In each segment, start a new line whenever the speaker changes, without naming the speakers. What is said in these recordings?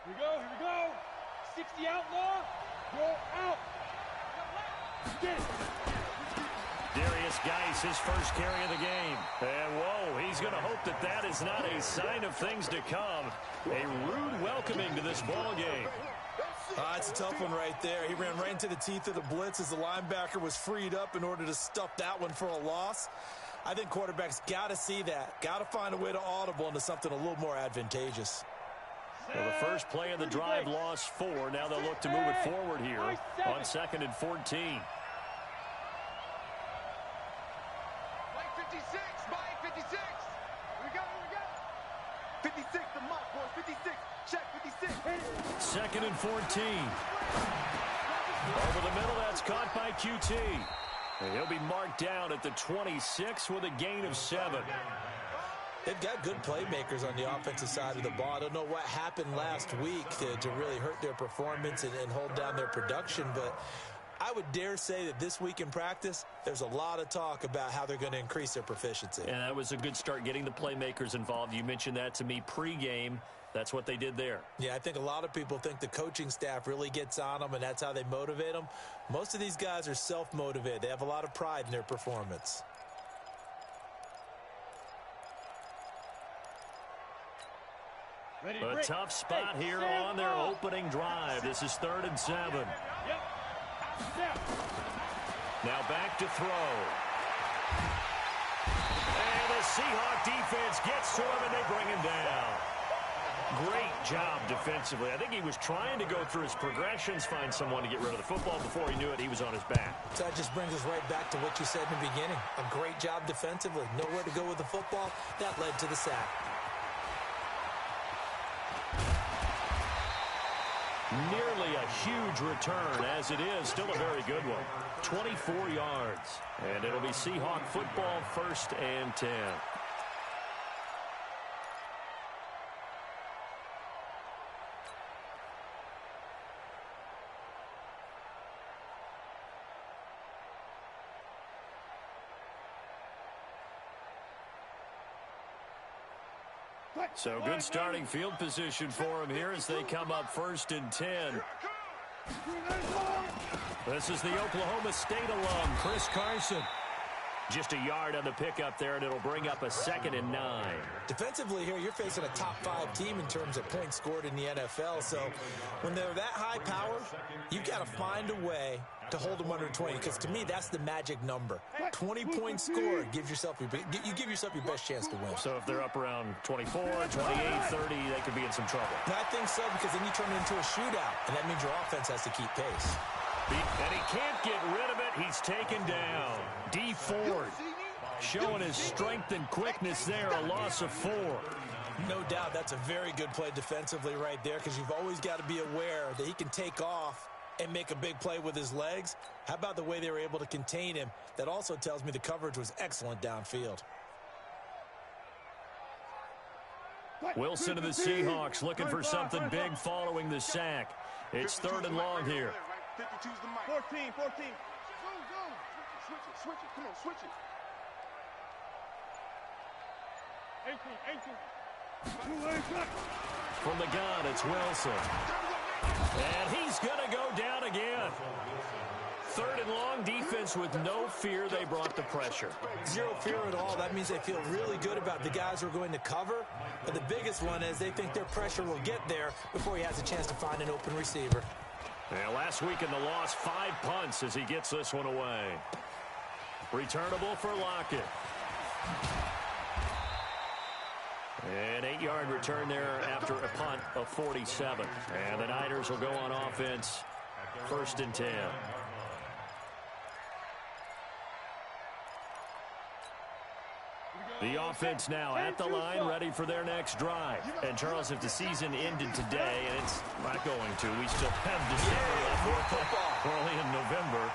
Here we go, here we go. 60 outlaw. Roll out. Get it.
Darius Geis, his first carry of the game. And, whoa, he's going to hope that that is not a sign of things to come. A rude welcoming to this ball game.
It's a tough one right there. He ran right into the teeth of the blitz as the linebacker was freed up in order to stuff that one for a loss. I think quarterbacks got to see that. Got to find a way to audible into something a little more advantageous.
Well, the first play of the drive lost 4. Now they'll look to move it forward here on 2nd and 14.
Mike 56, Mike 56. Here we go, here we go. 56, the mark, boys, 56. Check 56.
2nd and 14. Over the middle, that's caught by QT. And he'll be marked down at the 26 with a gain of 7.
They've got good playmakers on the offensive side of the ball. I don't know what happened last week to really hurt their performance and hold down their production, but I would dare say that this week in practice, there's a lot of talk about how they're going to increase their proficiency.
And that was a good start, getting the playmakers involved. You mentioned that to me pregame. That's what they did there.
Yeah, I think a lot of people think the coaching staff really gets on them, and that's how they motivate them. Most of these guys are self-motivated. They have a lot of pride in their performance.
A tough spot here on their opening drive. This is 3rd and 7. Now back to throw. And the Seahawk defense gets to him, and they bring him down. Great job defensively. I think he was trying to go through his progressions, find someone to get rid of the football. Before he knew it, he was on his back.
So that just brings us right back to what you said in the beginning. A great job defensively. Nowhere to go with the football. That led to the sack.
Nearly a huge return, as it is. Still a very good one. 24 yards. And it'll be Seahawk football, 1st and 10. So good starting field position for him here as they come up 1st and 10. This is the Oklahoma State alum, Chris Carson. Just a yard on the pickup there, and it'll bring up a 2nd and 9.
Defensively here, you're facing a top 5 team in terms of points scored in the NFL. So when they're that high power, you've got to find a way to hold them under 20, because to me, that's the magic number. 20 points scored gives yourself you give yourself your best chance to win.
So if they're up around 24, 28, 30, they could be in some trouble.
And I think so, because then you turn it into a shootout, and that means your offense has to keep pace.
And he can't get rid of it. He's taken down. D Ford showing his strength and quickness there, a loss of 4.
No doubt that's a very good play defensively right there, because you've always got to be aware that he can take off and make a big play with his legs. How about the way they were able to contain him? That also tells me the coverage was excellent downfield.
Wilson of the Seahawks looking for something big following the sack. It's 3rd and long here.
52's the mic.
14.
Go. Switch it. Come on, switch it.
18.
From the gun, it's Wilson. And he's going to go down again. 3rd and long, defense with no fear. They brought the pressure.
Zero fear at all. That means they feel really good about the guys who are going to cover. But the biggest one is they think their pressure will get there before he has a chance to find an open receiver.
Yeah, last week in the loss, 5 punts as he gets this one away. Returnable for Lockett. An 8-yard return there after a punt of 47. And the Niners will go on offense, 1st and 10. The offense now at the line, ready for their next drive. And, Charles, if the season ended today, and it's not going to, we still have December left. We're only in November.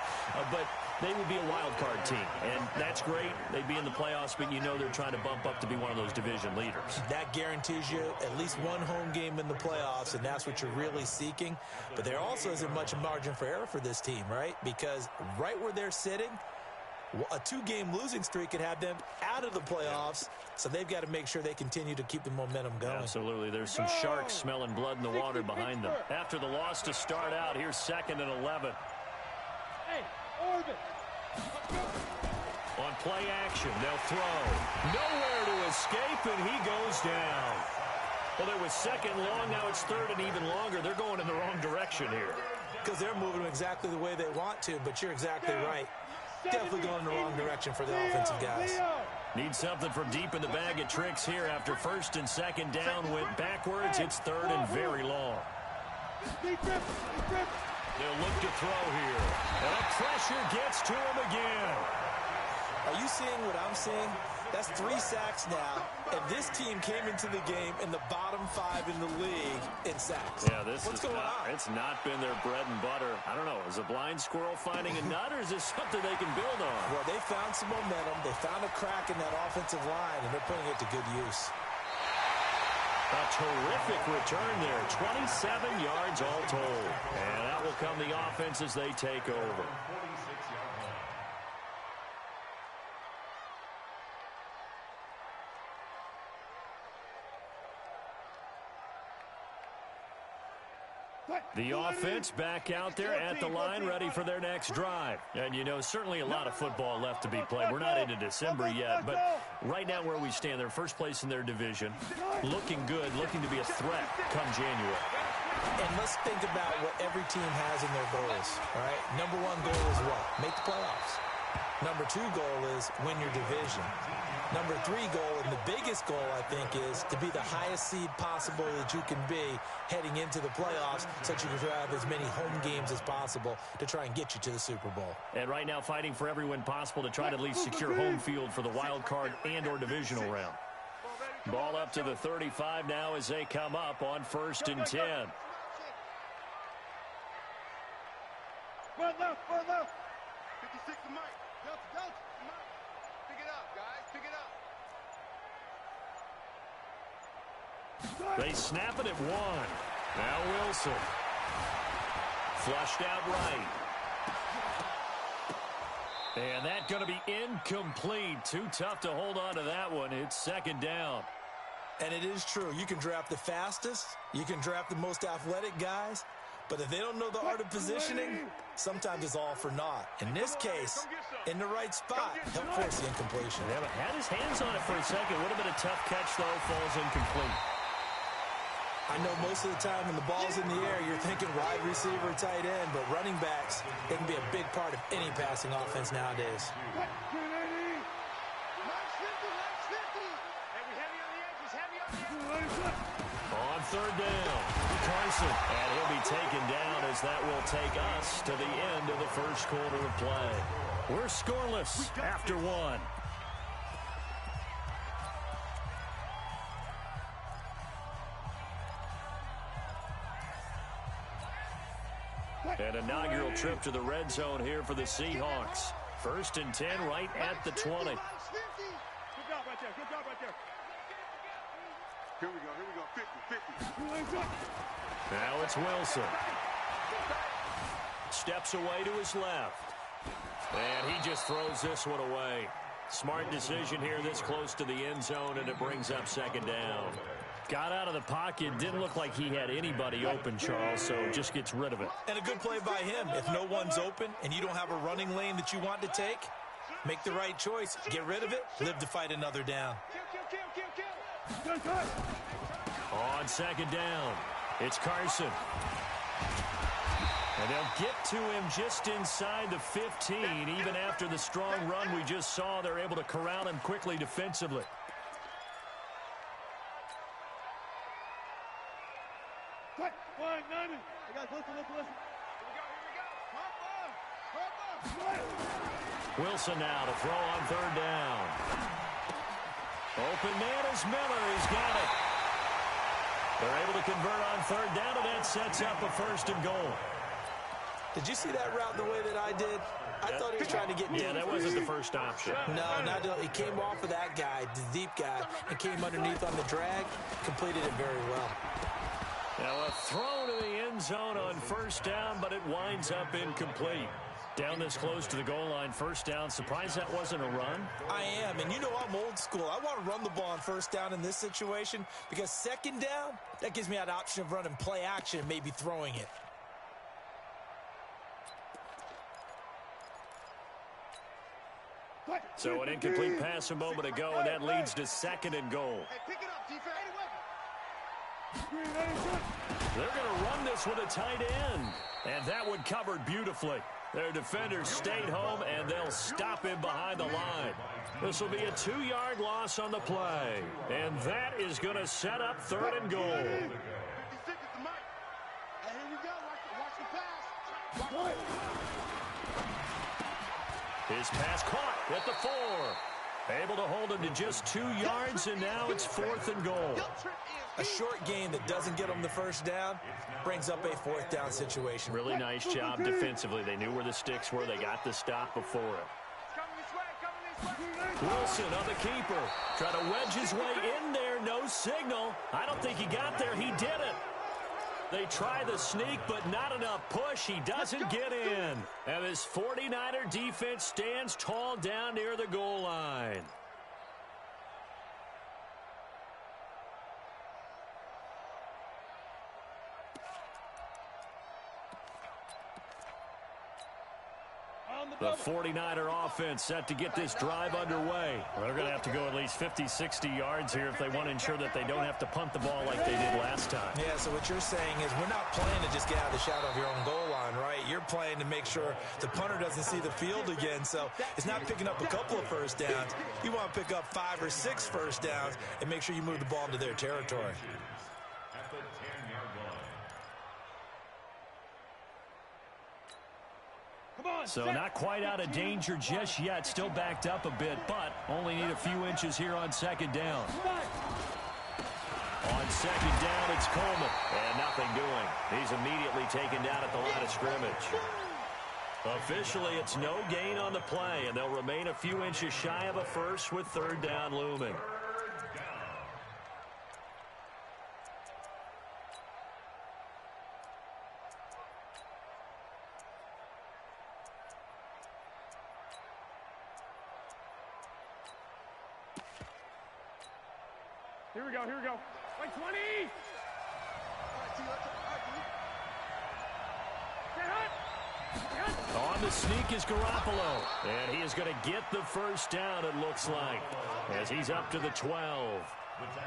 But they would be a wild card team, and that's great. They'd be in the playoffs, but you know they're trying to bump up to be one of those division leaders. That guarantees you at least one home game in the playoffs, and that's what you're really seeking. But there also isn't much margin for error for this team, right? Because right where they're sitting,
A 2-game losing streak could have them out of the playoffs, so they've got to make sure they continue to keep the momentum going.
Absolutely. There's some sharks smelling blood in the water behind them. After the loss to start out, here's 2nd and 11.
Hey, orbit.
On play action, they'll throw. Nowhere to escape, and he goes down. Well, it was 2nd long, now it's 3rd and even longer. They're going in the wrong direction here.
Because they're moving them exactly the way they want to, but you're exactly right. Definitely going in the wrong direction for the offensive guys.
Need something from deep in the bag of tricks here. After 1st and 2nd down went backwards, it's 3rd and very long. They'll look to throw here. And the pressure gets to him again.
Are you seeing what I'm seeing? That's 3 sacks now, and this team came into the game in the bottom 5 in the league in sacks.
Yeah, what's going on? It's not been their bread and butter. I don't know. Is a blind squirrel finding a nut, or is this something they can build on?
Well, they found some momentum. They found a crack in that offensive line, and they're putting it to good use.
A terrific return there. 27 yards all told. And that will come the offense as they take over. The offense back out there at the line, ready for their next drive. And, you know, certainly a lot of football left to be played. We're not into December yet, but right now where we stand, they're first place in their division, looking good, looking to be a threat come January.
And let's think about what every team has in their goals, all right? Number 1 goal is what? Make the playoffs. Number 2 goal is win your division. Number 3 goal, and the biggest goal, I think, is to be the highest seed possible that you can be heading into the playoffs so that you can have as many home games as possible to try and get you to the Super Bowl.
And right now fighting for every win possible to try to at least secure home field for the wild card and or divisional round. Ball up to the 35 now as they come up on 1st and 10.
One left,
56 to Mike. Go. Pick it up, guys. Pick it up.
They snap it at 1. Now Wilson. Flushed out right. And that's going to be incomplete. Too tough to hold on to that one. It's 2nd down.
And it is true. You can draft the fastest. You can draft the most athletic guys. But if they don't know the art of positioning, sometimes it's all for naught. In this case, in the right spot, help force the incompletion.
Yeah, but had his hands on it for a second. Would have been a tough catch, though. Falls incomplete.
I know most of the time when the ball's in the air, you're thinking wide receiver, tight end, but running backs, they can be a big part of any passing offense nowadays.
On 3rd down, Carson. And he'll be taken down as that will take us to the end of the 1st quarter of play. We're scoreless after 1. An inaugural trip to the red zone here for the Seahawks. 1st and 10 right at the 20.
Good job right there. Good job right there.
Here we go. 50.
Now it's Wilson. Steps away to his left. And he just throws this one away. Smart decision here this close to the end zone, and it brings up 2nd down. Got out of the pocket. Didn't look like he had anybody open, Charles, so just gets rid of it.
And a good play by him. If no one's open and you don't have a running lane that you want to take, make the right choice. Get rid of it. Live to fight another down.
On 2nd down, it's Carson. And they'll get to him just inside the 15. Even after the strong run we just saw, they're able to corral him quickly defensively. Wilson now to throw on 3rd down. Open man is Miller. He's got it. They're able to convert on 3rd down, and that sets up a 1st and goal.
Did you see that route the way that I did? I thought he was trying to get deep.
Yeah, that wasn't the first option.
No, not he came off of that guy, the deep guy, and came underneath on the drag, completed it very well.
Now a throw to the end zone on 1st down, but it winds up incomplete. Down this close to the goal line, first down. Surprised that wasn't a run?
I am, and you know I'm old school. I want to run the ball on first down in this situation because second down, that gives me that option of running play action and maybe throwing it.
So an incomplete pass a moment ago, and that leads to second and goal.
Hey, pick it up, defense.
They're going to run this with a tight end, and that one covered beautifully. Their defenders stayed home, and they'll stop him behind the line. This will be a 2-yard loss on the play, and that is going to set up third and goal.
56 is the mic. Hey, here we go. Watch the pass.
His pass caught at the 4. Able to hold him to just 2 yards, and now it's fourth and goal.
A short game that doesn't get them the first down brings up a fourth down situation.
Really nice job defensively. They knew where the sticks were. They got the stop before it. Wilson on the keeper. Try to wedge his way in there. No signal. I don't think he got there. He did it. They try the sneak, but not enough push. He doesn't get in. And this 49er defense stands tall down near the goal line. The 49er offense set to get this drive underway. Well, they're going to have to go at least 50, 60 yards here if they want to ensure that they don't have to punt the ball like they did last time.
Yeah, so what you're saying is we're not playing to just get out of the shadow of your own goal line, right? You're playing to make sure the punter doesn't see the field again. So it's not picking up a couple of first downs. You want to pick up 5 or 6 first downs and make sure you move the ball into their territory.
So not quite out of danger just yet. Still backed up a bit, but only need a few inches here on second down. On second down, it's Coleman. And nothing doing. He's immediately taken down at the line of scrimmage. Officially, it's no gain on the play, and they'll remain a few inches shy of a first with third down looming.
Here we go, here we go. Like 20!
On the sneak is Garoppolo, and he is going to get the first down, it looks like, as he's up to the 12.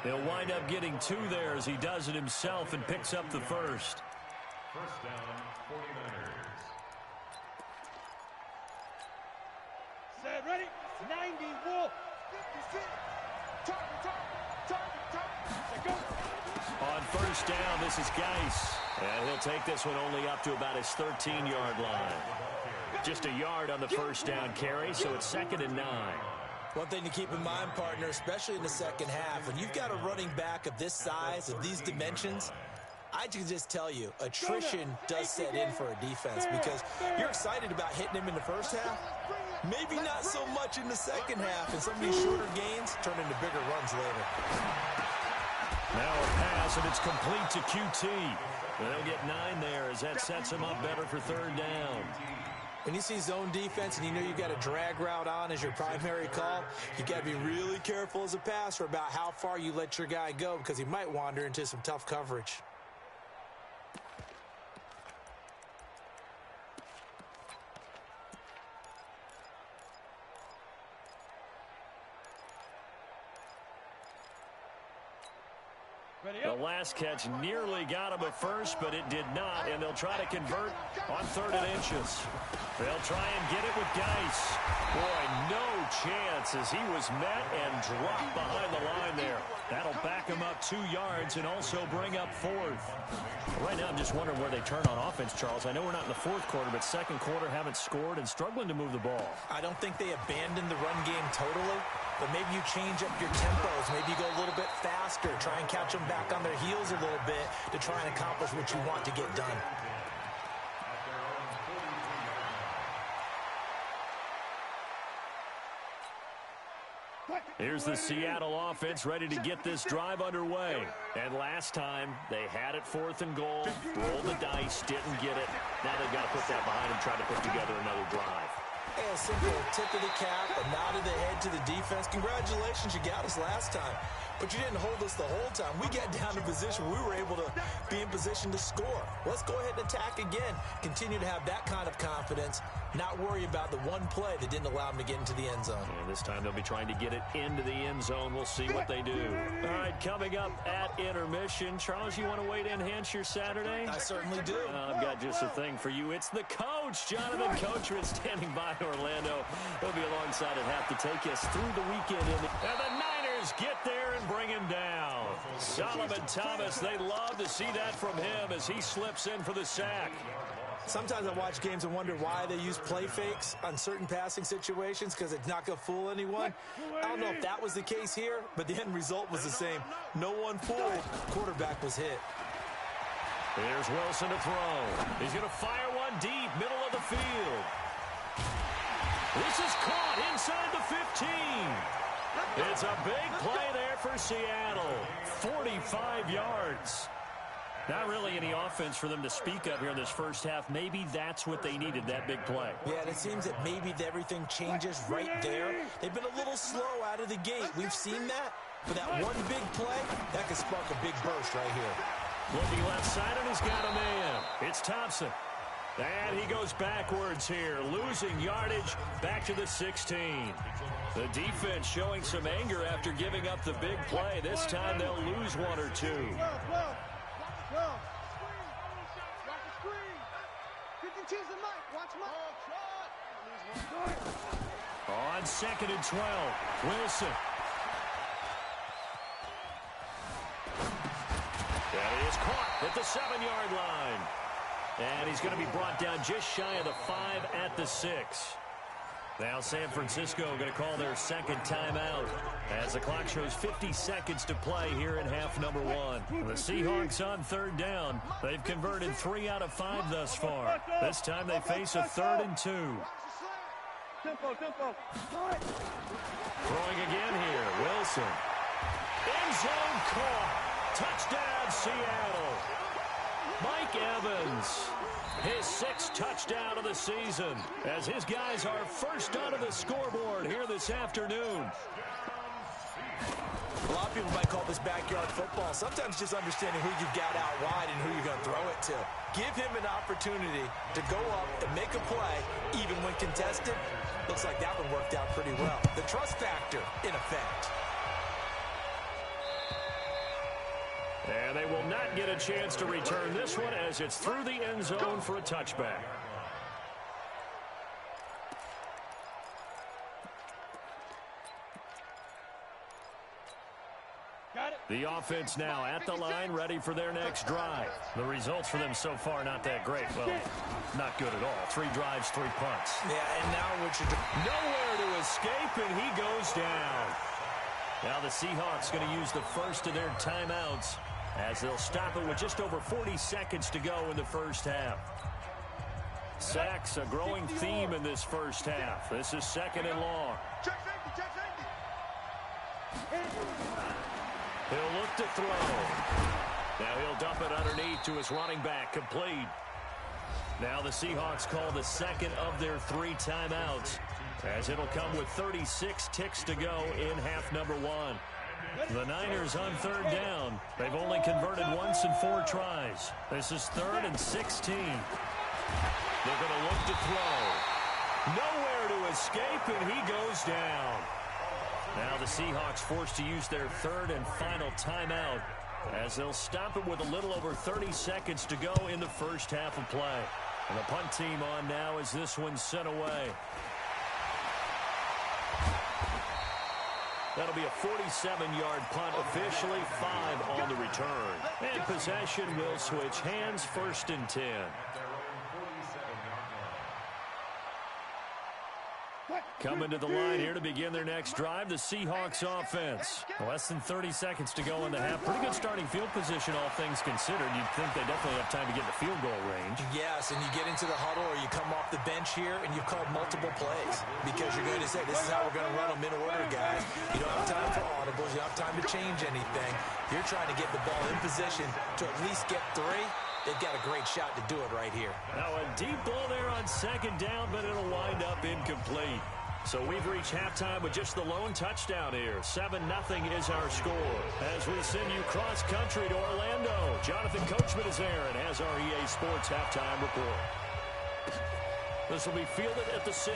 He'll wind up getting 2 there as he does it himself and picks up the first.
First down, 49ers.
Set, ready? 90, Wolf. 56.
On first down, this is Geis, and he'll take this one only up to about his 13-yard line. Just a yard on the first down carry, so it's second and 9.
One thing to keep in mind, partner, especially in the second half, when you've got a running back of this size, of these dimensions, I can just tell you, attrition does set in for a defense because you're excited about hitting him in the first half. Maybe not so much in the second half, and some of these shorter gains turn into bigger runs later.
Now a pass, and it's complete to QT. They'll get 9 there as that sets him up better for third down.
When you see zone defense and you know you've got a drag route on as your primary call, you got to be really careful as a passer about how far you let your guy go because he might wander into some tough coverage.
The last catch nearly got him at first, but it did not, and they'll try to convert on third and inches. They'll try and get it with Geis. Boy, no chance as he was met and dropped behind the line there. That'll back him up 2 yards and also bring up fourth. Right now, I'm just wondering where they turn on offense, Charles. I know we're not in the fourth quarter, but second quarter haven't scored and struggling to move the ball.
I don't think they abandoned the run game totally, but maybe you change up your tempos. Maybe you go a little bit faster, try and catch them back on their heels a little bit to try and accomplish what you want to get done.
Here's the Seattle offense ready to get this drive underway. And last time, they had it 4th and goal, rolled the dice, didn't get it. Now they've got to put that behind them, try to put together another drive.
A simple tip of the cap, a nod of the head to the defense. Congratulations, you got us last time. But you didn't hold us the whole time. We got down to position where we were able to be in position to score. Let's go ahead and attack again. Continue to have that kind of confidence. Not worry about the one play that didn't allow them to get into the end zone.
And this time they'll be trying to get it into the end zone. We'll see what they do. All right, coming up at intermission. Charles, you want to wait to enhance your Saturday?
I certainly do.
I've got just a thing for you. It's the coach, Jonathan Coachman, standing by Orlando. He'll be alongside at half to take us through the weekend. And the Niners get there and bring him down. Solomon Thomas, they love to see that from him as he slips in for the sack.
Sometimes I watch games and wonder why they use play fakes on certain passing situations, because it's not going to fool anyone. I don't know if that was the case here, but the end result was the same. No one fooled. Quarterback was hit.
Here's Wilson to throw. He's going to fire one deep, middle of the field. This is caught inside the 15. It's a big play there for Seattle. 45 yards. Not really any offense for them to speak of here in this first half. Maybe that's what they needed, that big play.
Yeah, and it seems that maybe everything changes right there. They've been a little slow out of the gate. We've seen that. But that one big play, that could spark a big burst right here.
Looking left side, and he's got a man. It's Thompson. And he goes backwards here, losing yardage back to the 16. The defense showing some anger after giving up the big play. This time they'll lose one or two. On 2nd and 12, Wilson. That is caught at the 7-yard line. And he's going to be brought down just shy of the 5 at the 6. Now San Francisco going to call their second timeout as the clock shows 50 seconds to play here in half number 1. The Seahawks on 3rd down. They've converted 3 out of 5 thus far. This time they face a 3rd and 2. Throwing again here, Wilson. End zone caught. Touchdown, Seattle. Mike Evans, his 6th touchdown of the season, as his guys are first onto the scoreboard here this afternoon.
A lot of people might call this backyard football. Sometimes just understanding who you've got out wide and who you're going to throw it to. Give him an opportunity to go up and make a play, even when contested. Looks like that one worked out pretty well. The trust factor, in effect.
And they will not get a chance to return this one as it's through the end zone for a touchback. The offense now at the line, ready for their next drive. The results for them so far not that great. Well, not good at all. 3 drives, 3 punts.
Yeah, and now Richard,
nowhere to escape, and he goes down. Now the Seahawks going to use the first of their timeouts as they'll stop it with just over 40 seconds to go in the first half. Sacks, a growing theme in this first half. This is 2nd and long. He'll look to throw. Now he'll dump it underneath to his running back, complete. Now the Seahawks call the 2nd of their 3 timeouts, as it'll come with 36 ticks to go in half number 1. The Niners on 3rd down. They've only converted once in 4 tries. This is 3rd and 16. They're going to look to throw. Nowhere to escape, and he goes down. Now the Seahawks forced to use their 3rd and final timeout, as they'll stop it with a little over 30 seconds to go in the first half of play. And the punt team on now as this one's sent away. That'll be a 47-yard punt, officially 5 on the return. And possession will switch hands, 1st and 10. Coming to the line here to begin their next drive, the Seahawks offense. Less than 30 seconds to go in the half. Pretty good starting field position, all things considered. You'd think they definitely have time to get in the field goal range.
Yes, and you get into the huddle or you come off the bench here and you've called multiple plays because you're going to say, this is how we're going to run them in order, guys. You don't have time for audibles. You don't have time to change anything. You're trying to get the ball in position to at least get 3. They've got a great shot to do it right here.
Now a deep ball there on second down, but it'll wind up incomplete. So we've reached halftime with just the lone touchdown here. 7-0 is our score. As we send you cross-country to Orlando, Jonathan Coachman is there and has our EA Sports halftime report. This will be fielded at the 6.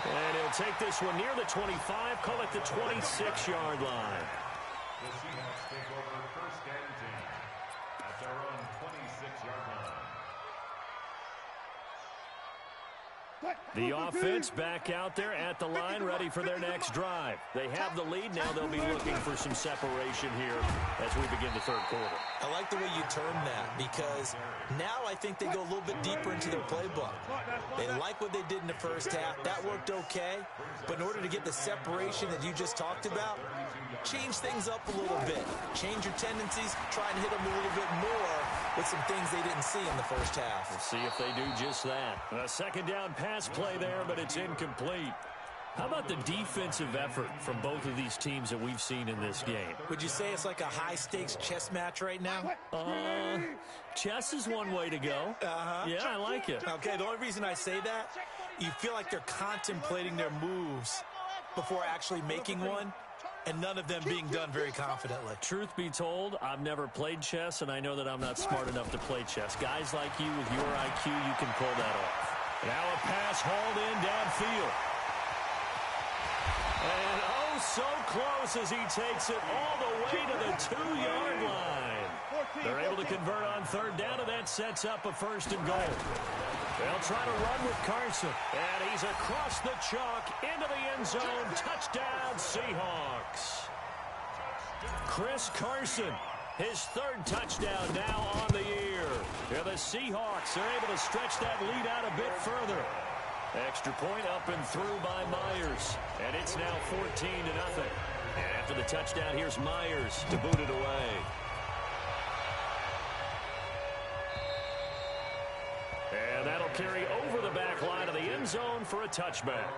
And he'll take this one near the 25, call it the 26-yard line.
The Seahawks take over first and 10 at their own 26-yard line.
The offense back out there at the line, ready for their next drive. They have the lead. Now they'll be looking for some separation here as we begin the third quarter.
I like the way you term that because now I think they go a little bit deeper into their playbook. They like what they did in the first half. That worked okay. But in order to get the separation that you just talked about, change things up a little bit. Change your tendencies. Try and hit them a little bit more with some things they didn't see in the first half.
We'll see if they do just that. A second down pass play there, but it's incomplete. How about the defensive effort from both of these teams that we've seen in this game?
Would you say it's like a high-stakes chess match right now?
Chess is one way to go. Yeah, I like it.
Okay, the only reason I say that, you feel like they're contemplating their moves before actually making one, and none of them being done very confidently.
Truth be told, I've never played chess, and I know that I'm not smart enough to play chess. Guys like you with your IQ, you can pull that off. Now a pass hauled in downfield. And oh, so close as he takes it all the way to the 2-yard line. They're able to convert on third down, and that sets up a first and goal. They'll try to run with Carson. And he's across the chalk into the end zone. Touchdown, Seahawks. Chris Carson, his third touchdown now on the year. Yeah, the Seahawks are able to stretch that lead out a bit further. Extra point up and through by Myers. And it's now 14-0. And after the touchdown, here's Myers to boot it away. And that'll carry over the back line of the end zone for a touchback.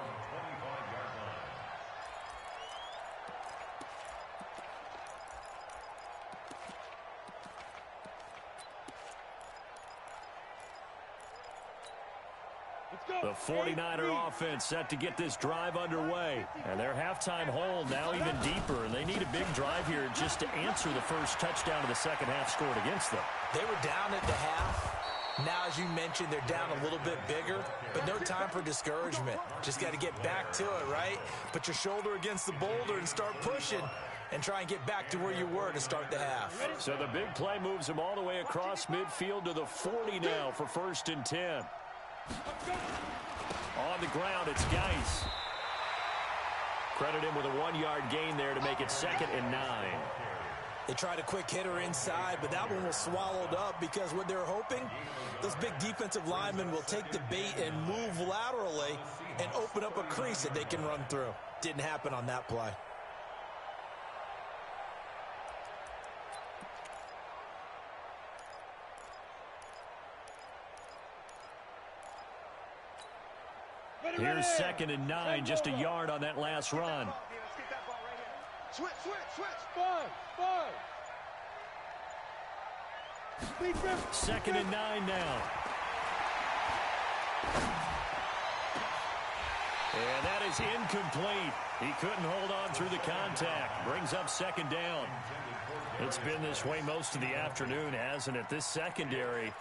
The 49er offense set to get this drive underway. And their halftime hole now even deeper. And they need a big drive here just to answer the first touchdown of the second half scored against them.
They were down at the half. Now, as you mentioned, they're down a little bit bigger, but no time for discouragement. Just got to get back to it, right? Put your shoulder against the boulder and start pushing and try and get back to where you were to start the half.
So the big play moves them all the way across midfield to the 40 now for first and 10. On the ground, it's Geis. Credit him with a 1-yard gain there to make it 2nd and 9.
They tried a quick hitter inside, but that one was swallowed up because what they're hoping, those big defensive linemen will take the bait and move laterally and open up a crease that they can run through. Didn't happen on that play.
Here's 2nd and 9, just a yard on that last run.
Switch.
2nd and 9 now. And that is incomplete. He couldn't hold on through the contact. Brings up 2nd down. It's been this way most of the afternoon, hasn't it? This secondary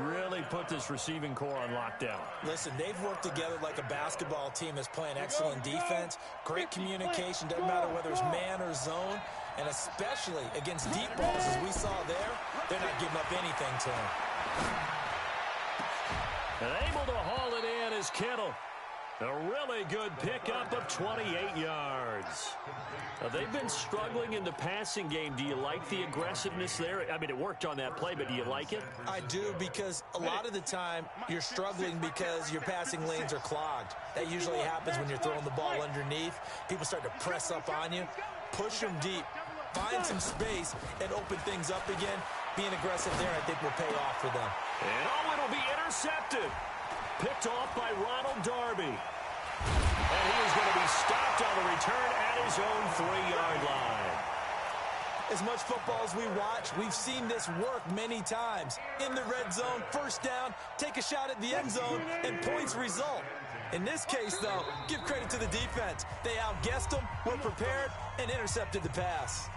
really put this receiving core on lockdown.
Listen, they've worked together like a basketball team that's playing excellent defense. Great communication, doesn't matter whether it's man or zone. And especially against deep balls, as we saw there, they're not giving up anything to him.
And able to haul it in is Kittle. A really good pickup of 28 yards. Now, they've been struggling in the passing game. Do you like the aggressiveness there? I mean, it worked on that play, but do you like it?
I do, because a lot of the time you're struggling because your passing lanes are clogged. That usually happens when you're throwing the ball underneath. People start to press up on you. Push them deep. Find some space and open things up again. Being aggressive there, I think, will pay off for them.
And it'll be intercepted. Picked off by Ronald Darby. And he is going to be stopped on the return at his own 3-yard line.
As much football as we watch, we've seen this work many times. In the red zone, first down, take a shot at the end zone, and points result. In this case, though, give credit to the defense. They outguessed them, were prepared, and intercepted the pass.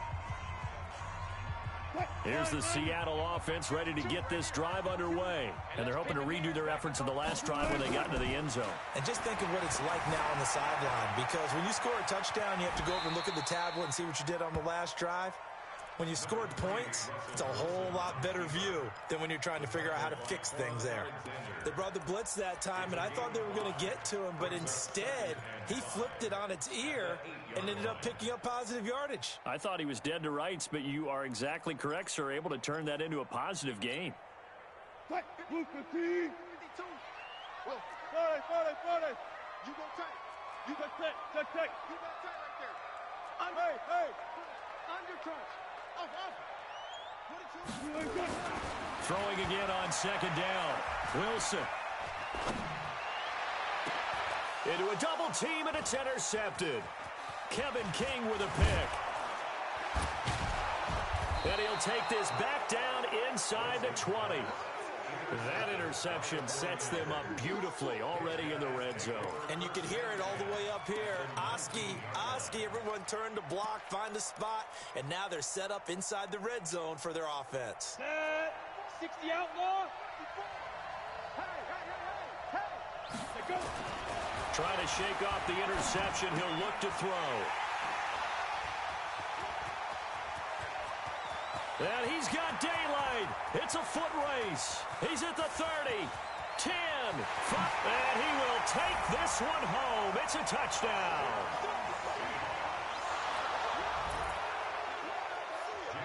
Here's the Seattle offense ready to get this drive underway. And they're hoping to redo their efforts in the last drive when they got into the end zone.
And just think of what it's like now on the sideline, because when you score a touchdown, you have to go over and look at the tablet and see what you did on the last drive. When you scored points, it's a whole lot better view than when you're trying to figure out how to fix things there. They brought the blitz that time, and I thought they were going to get to him, but instead, he flipped it on its ear and ended up picking up positive yardage.
I thought he was dead to rights, but you are exactly correct, sir, able to turn that into a positive gain.
You go tight. You go tight. You go tight right there. Hey. Undercrunch. Off.
Throwing again on second down. Wilson. Into a double team, and it's intercepted. Kevin King with a pick. And he'll take this back down inside the 20. That interception sets them up beautifully already in the red zone.
And you can hear it all the way up here. Oski, everyone turned to block, find a spot, and now they're set up inside the red zone for their offense.
60 outlaw. Hey. Go.
Trying to shake off the interception. He'll look to throw. And he's got daylight. It's a foot race. He's at the 30, 10, 5, and he will take this one home. It's a touchdown.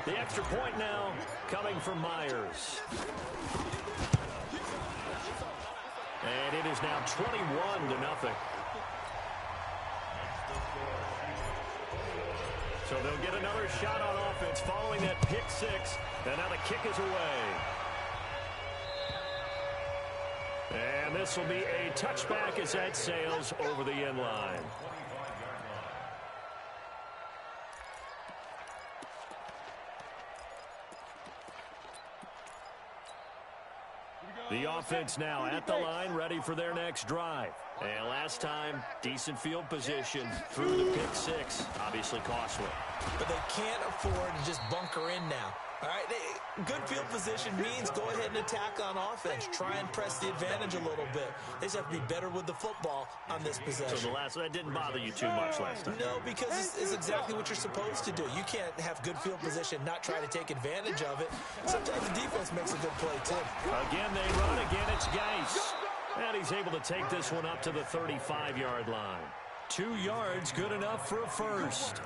The extra point now coming from Myers. And it is now 21-0. So they'll get another shot on offense following that pick six. And now the kick is away. And this will be a touchback as that sails over the end line. The offense now at the line, ready for their next drive. And last time, decent field position through the pick six. Obviously costly.
But they can't afford to just bunker in now. All right, good field position means go ahead and attack on offense. Try and press the advantage a little bit. They just have to be better with the football on this possession.
So that didn't bother you too much last time?
No, because it's exactly what you're supposed to do. You can't have good field position, not try to take advantage of it. Sometimes the defense makes a good play, too.
Again, they run. Again, it's Geis. And he's able to take this one up to the 35-yard line. 2 yards, good enough for a first.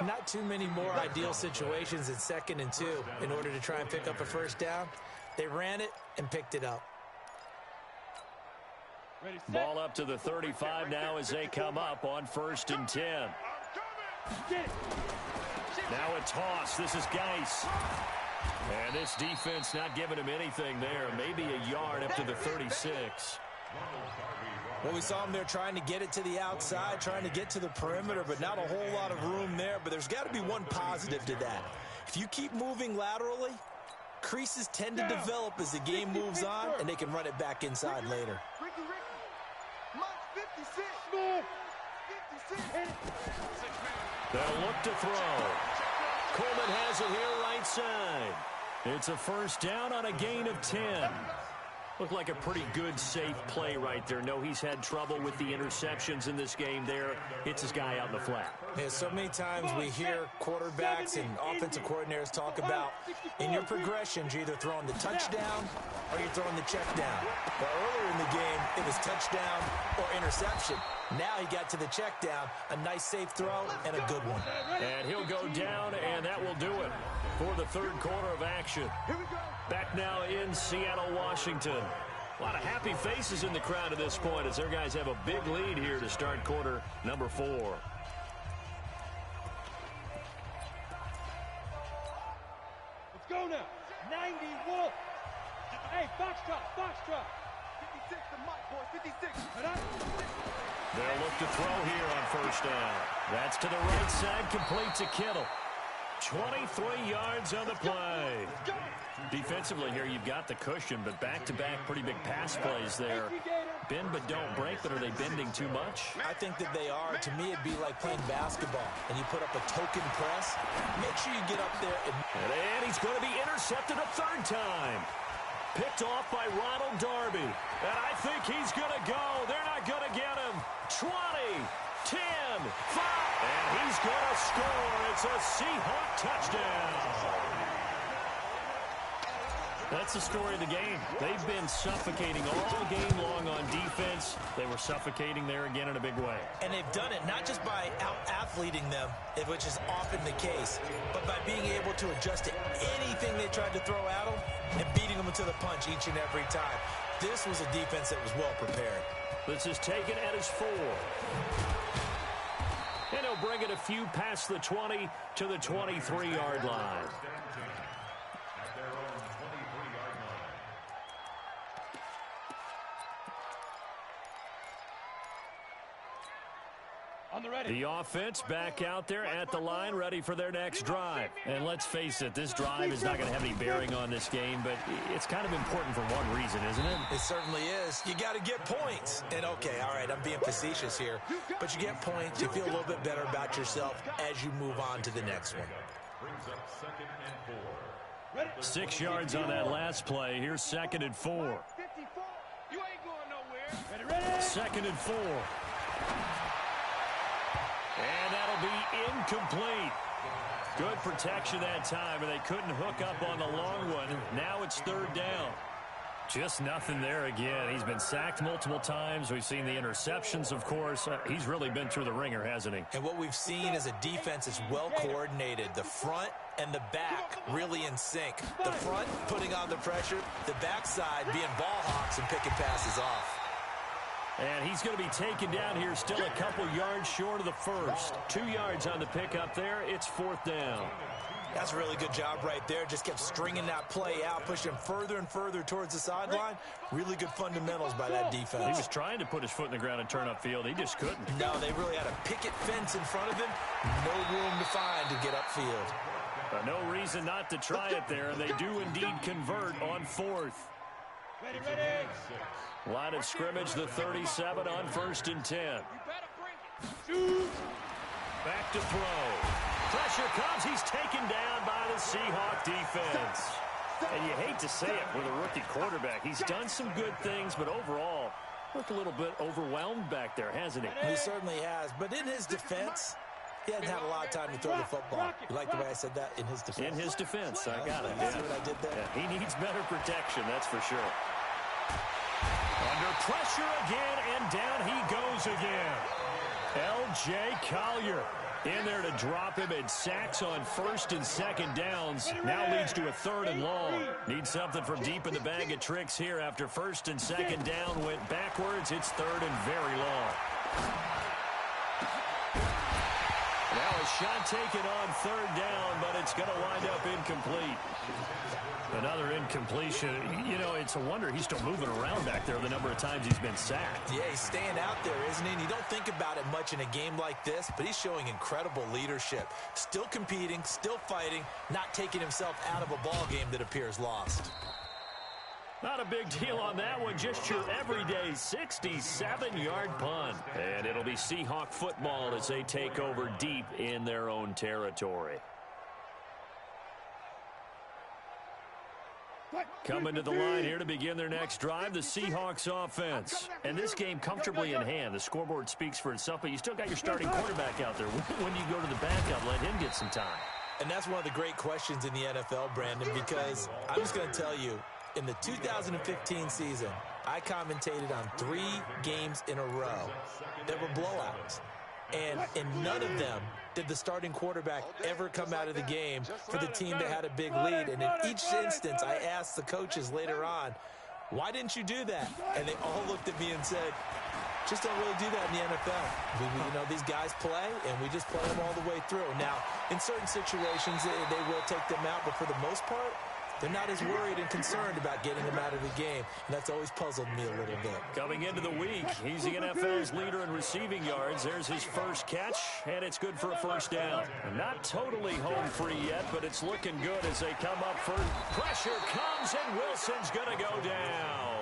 Not too many more ideal situations at 2nd and 2 in order to try and pick up a first down. They ran it and picked it up.
Ball up to the 35 now as they come up on 1st and 10. Now a toss. This is Geis. And this defense not giving him anything there. Maybe a yard up to the 36.
Well, we saw him there trying to get it to the outside, trying to get to the perimeter, but not a whole lot of room there. But there's got to be one positive to that. If you keep moving laterally, creases tend to develop as the game moves on, and they can run it back inside later.
They'll look to throw. Coleman has it here right side. It's a first down on a gain of 10. Looked like a pretty good, safe play right there. No, he's had trouble with the interceptions in this game there. Hits his guy out in the flat.
Yeah, so many times we hear quarterbacks and offensive coordinators talk about in your progressions, you're either throwing the touchdown or you're throwing the check down. But earlier in the game, it was touchdown or interception. Now he got to the check down, a nice safe throw, and a good one.
And he'll go down, and that will do it for the third quarter of action. Back now in Seattle, Washington. A lot of happy faces in the crowd at this point as their guys have a big lead here to start quarter number 4.
Let's go now. 91. Hey, foxtrot, foxtrot.
56 to Mike, boys, 56.
They'll look to throw here on first down. That's to the right side, complete to Kittle. 23 yards on the play. Defensively here, you've got the cushion, but back-to-back pretty big pass plays there. Bend but don't break, but are they bending too much?
I think that they are. To me, it'd be like playing basketball, and you put up a token press. Make sure you get up there.
And he's going to be intercepted a third time. Picked off by Ronald Darby. And I think he's going to go. They're not going to get him. 20, 10, 5. And he's going to score. It's a Seahawk touchdown. That's the story of the game. They've been suffocating all game long on defense. They were suffocating there again in a big way.
And they've done it not just by out-athleting them, which is often the case, but by being able to adjust to anything they tried to throw at them and beating them to the punch each and every time. This was a defense that was well prepared.
This is taken at his 4. And he'll bring it a few past the 20 to the 23-yard line. The offense back out there at the line, ready for their next drive. And let's face it, this drive is not going to have any bearing on this game, but it's kind of important for one reason, isn't it?
It certainly is. You got to get points. And, okay, all right, I'm being facetious here, but you get points, you feel a little bit better about yourself as you move on to the next one.
Brings up 2nd and 4.
6 yards on that last play. Here's 2nd and 4.
54. You ain't going nowhere.
Ready?
2nd and 4. And that'll be incomplete. Good protection that time, and they couldn't hook up on the long one. Now it's 3rd down. Just nothing there again. He's been sacked multiple times. We've seen the interceptions, of course. He's really been through the ringer, hasn't he?
And what we've seen is a defense that's well coordinated. The front and the back really in sync. The front putting on the pressure, the backside being ball hawks and picking passes off.
And he's going to be taken down here, still a couple yards short of the first. 2 yards on the pickup there. It's 4th down.
That's a really good job right there. Just kept stringing that play out, pushing him further and further towards the sideline. Really good fundamentals by that defense.
He was trying to put his foot in the ground and turn upfield. He just couldn't.
No, they really had a picket fence in front of him. No room to find to get upfield.
But no reason not to try it there, and they do indeed convert on 4th.
Ready, ready.
Line of scrimmage, the 37 on 1st and 10.
You better bring it.
Shoot.
Back to throw. Pressure comes. He's taken down by the Seahawk defense. And you hate to say it with a rookie quarterback. He's done some good things, but overall, looked a little bit overwhelmed back there, hasn't he?
He certainly has. But in his defense, he hasn't had a lot of time to throw the football. You like the way I said that? In his defense.
In his defense. I got it.
See what I did there?
Yeah, he needs better protection, that's for sure. Under pressure again, and down he goes again. L.J. Collier in there to drop him, and sacks on 1st and 2nd downs. Now leads to a 3rd and long. Needs something from deep in the bag of tricks here after 1st and 2nd down went backwards. It's 3rd and very long. Now a shot taken on 3rd down, but it's going to wind up incomplete. Another incompletion. You know, it's a wonder he's still moving around back there the number of times he's been sacked.
Yeah, he's staying out there, isn't he? And you don't think about it much in a game like this, but he's showing incredible leadership. Still competing, still fighting, not taking himself out of a ball game that appears lost.
Not a big deal on that one. Just your everyday 67-yard punt. And it'll be Seahawk football as they take over deep in their own territory. Coming to the line here to begin their next drive, the Seahawks offense. And this game comfortably in hand. The scoreboard speaks for itself, but you still got your starting quarterback out there. When do you go to the backup, let him get some time?
And that's one of the great questions in the NFL, Brandon, because I'm just going to tell you, in the 2015 season, I commentated on 3 games in a row that were blowouts. And in none of them did the starting quarterback ever come out of the game for the team that had a big lead. And in each instance, I asked the coaches later on, why didn't you do that? And they all looked at me and said, just don't really do that in the NFL. You know, these guys play, and we just play them all the way through. Now, in certain situations, they will take them out, but for the most part, they're not as worried and concerned about getting them out of the game. And that's always puzzled me a little bit.
Coming into the week, he's the NFL's leader in receiving yards. There's his first catch, and it's good for a first down. Not totally home free yet, but it's looking good as they come up first. Pressure comes, and Wilson's going to go down.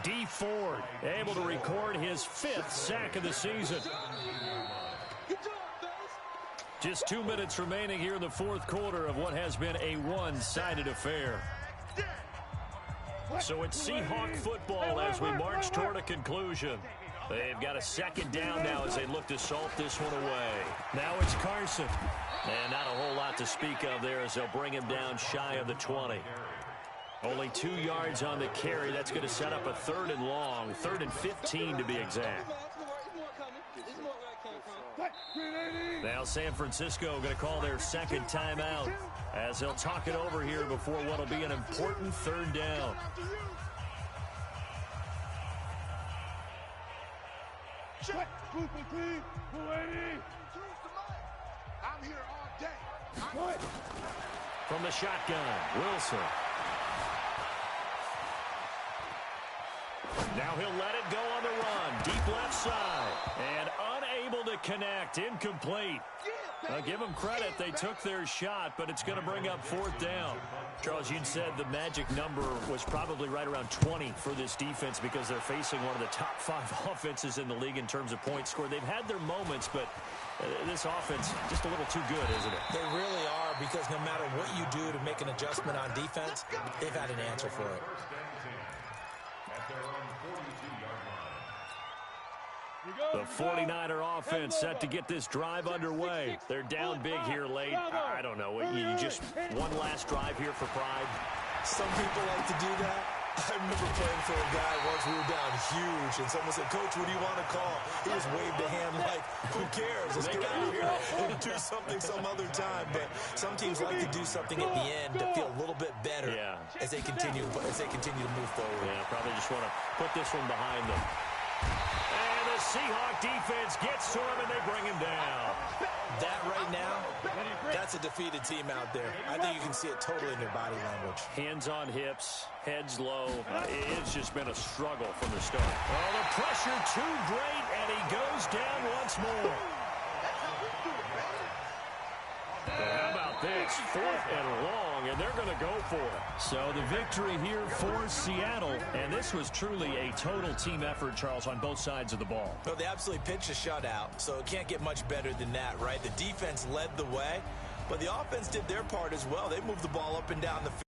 D. Ford able to record his 5th sack of the season. Just 2 minutes remaining here in the 4th quarter of what has been a one-sided affair. So it's Seahawk football as we march toward a conclusion. They've got a second down now as they look to salt this one away. Now it's Carson. And not a whole lot to speak of there as they'll bring him down shy of the 20. Only 2 yards on the carry. That's going to set up a 3rd and long, 3rd and 15 to be exact. Now San Francisco going to call their second timeout as they'll talk it over here before what will be an important 3rd down.
I'm here all day.
From the shotgun, Wilson. Now he'll let it go on the run. Deep left side. And unable to connect. Incomplete. I'll give them credit. They took their shot, but it's going to bring up 4th down. Charles, you'd said the magic number was probably right around 20 for this defense because they're facing one of the top 5 offenses in the league in terms of points scored. They've had their moments, but this offense just a little too good, isn't it?
They really are, because no matter what you do to make an adjustment on defense, they've had an answer for it.
The 49er offense set to get this drive underway. They're down big here late. I don't know. You just one last drive here for pride.
Some people like to do that. I remember playing for a guy once. We were down huge, and someone said, "Coach, what do you want to call?" He just waved a hand like, "Who cares? Let's get out of here and do something some other time." But some teams like to do something at the end to feel a little bit better as they continue to move forward.
Yeah, probably just want to put this one behind them. And the Seahawk defense gets to him, and they bring him down.
That right now, that's a defeated team out there. I think you can see it totally in their body language.
Hands on hips, heads low. It's just been a struggle from the start. Oh, the pressure too great, and he goes down once more. But how about this? 4th and long, and they're going to go for it. So the victory here for Seattle, and this was truly a total team effort, Charles, on both sides of the ball.
Well, they absolutely pitched a shutout, so it can't get much better than that, right? The defense led the way, but the offense did their part as well. They moved the ball up and down the field.